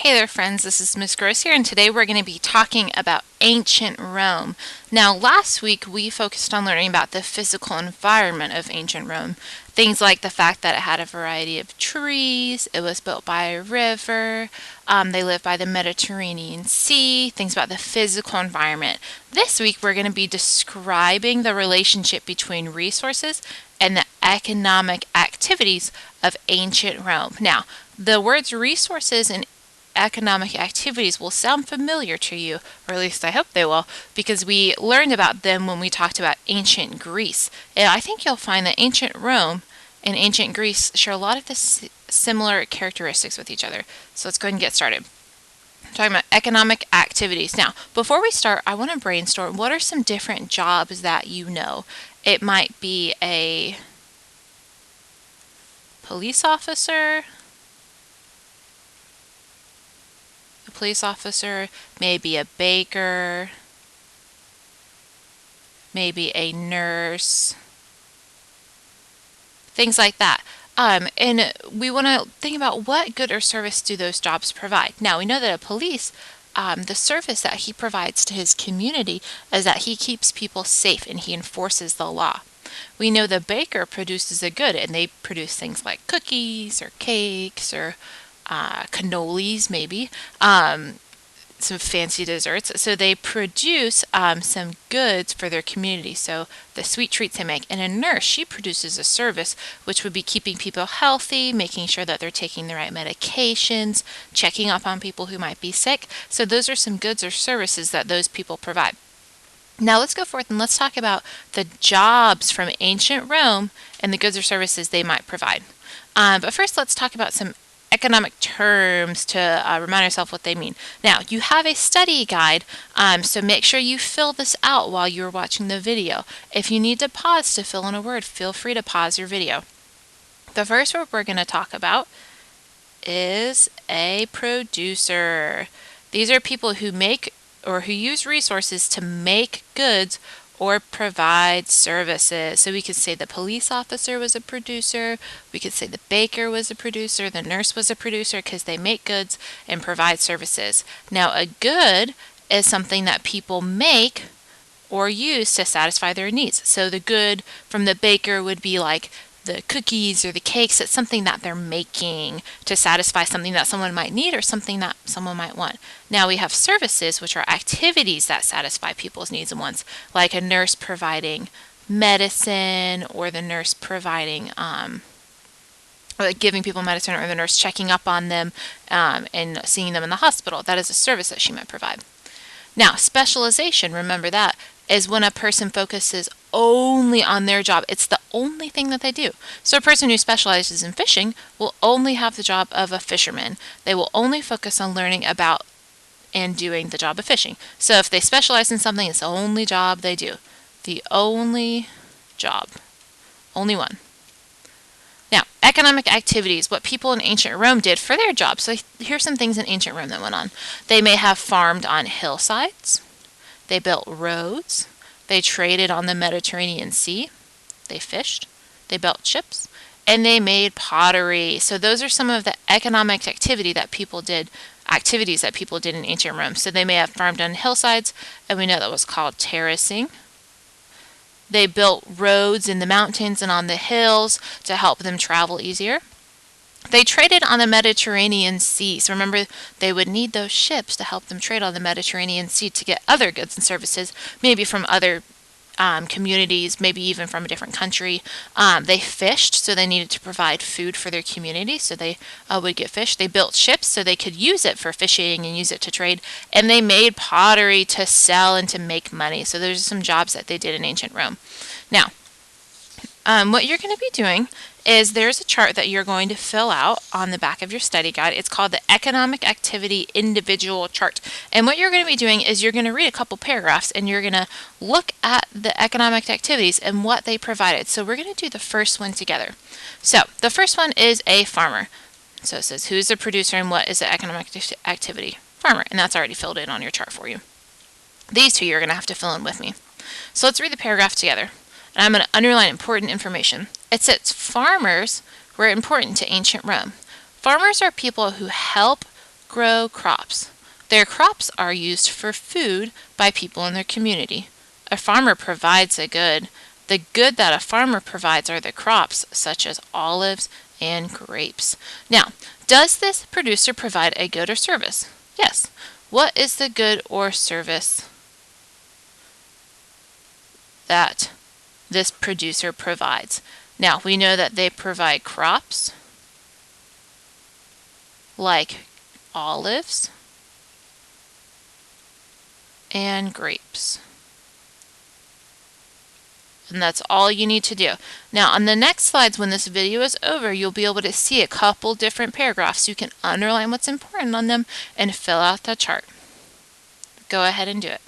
Hey there friends, this is Miss Gross here, and today we're going to be talking about ancient Rome. Now last week we focused on learning about the physical environment of ancient Rome. Things like the fact that it had a variety of trees, it was built by a river, they lived by the Mediterranean Sea, things about the physical environment. This week we're going to be describing the relationship between resources and the economic activities of ancient Rome. Now, the words resources and economic activities will sound familiar to you, or at least I hope they will, because we learned about them when we talked about ancient Greece. And I think you'll find that ancient Rome and ancient Greece share a lot of the similar characteristics with each other. So let's go ahead and get started. I'm talking about economic activities. Now, before we start, I want to brainstorm what are some different jobs that you know. It might be a police officer, maybe a baker, maybe a nurse, things like that. And we want to think about what good or service do those jobs provide. Now, we know that a police, the service that he provides to his community is that he keeps people safe and he enforces the law. We know the baker produces a good, and they produce things like cookies or cakes or cannolis, maybe, some fancy desserts. So they produce some goods for their community, so the sweet treats they make. And a nurse, she produces a service which would be keeping people healthy, making sure that they're taking the right medications, checking up on people who might be sick. So those are some goods or services that those people provide. Now let's go forth and let's talk about the jobs from ancient Rome and the goods or services they might provide. But first, let's talk about some economic terms to remind yourself what they mean. Now, you have a study guide, so make sure you fill this out while you're watching the video. If you need to pause to fill in a word, feel free to pause your video. The first word we're going to talk about is a producer. These are people who make or who use resources to make goods or provide services. So we could say the police officer was a producer, we could say the baker was a producer, the nurse was a producer, because they make goods and provide services. Now, a good is something that people make or use to satisfy their needs. So the good from the baker would be like the cookies or the cakes. It's something that they're making to satisfy something that someone might need or something that someone might want. Now we have services, which are activities that satisfy people's needs and wants, like a nurse providing medicine, or the nurse providing or giving people medicine, or the nurse checking up on them and seeing them in the hospital. That is a service that she might provide. Now, specialization, remember that, is when a person focuses only on their job. It's the only thing that they do. So a person who specializes in fishing will only have the job of a fisherman. They will only focus on learning about and doing the job of fishing. So if they specialize in something, it's the only job they do. The only job. Only one. Now, economic activities, what people in ancient Rome did for their jobs. So here's some things in ancient Rome that went on. They may have farmed on hillsides. They built roads. They traded on the Mediterranean Sea. They fished. They built ships. And they made pottery. So those are some of the economic activities that people did in ancient Rome. So they may have farmed on hillsides, and we know that was called terracing. They built roads in the mountains and on the hills to help them travel easier. They traded on the Mediterranean Sea. So remember, they would need those ships to help them trade on the Mediterranean Sea to get other goods and services, maybe from other communities, maybe even from a different country. They fished, so they needed to provide food for their community, so they would get fish. They built ships so they could use it for fishing and use it to trade. And they made pottery to sell and to make money. So those are some jobs that they did in ancient Rome. Now, what you're going to be doing is there's a chart that you're going to fill out on the back of your study guide. It's called the Economic Activity Individual Chart. And what you're going to be doing is you're going to read a couple paragraphs and you're going to look at the economic activities and what they provided. So we're going to do the first one together. So the first one is a farmer. So it says, who's the producer and what is the economic activity? Farmer. And that's already filled in on your chart for you. These two you're going to have to fill in with me. So let's read the paragraph together. And I'm going to underline important information. It says farmers were important to ancient Rome. Farmers are people who help grow crops. Their crops are used for food by people in their community. A farmer provides a good. The good that a farmer provides are the crops, such as olives and grapes. Now, does this producer provide a good or service? Yes. What is the good or service that this producer provides? Now, we know that they provide crops like olives and grapes. And that's all you need to do. Now, on the next slides, when this video is over, you'll be able to see a couple different paragraphs. You can underline what's important on them and fill out the chart. Go ahead and do it.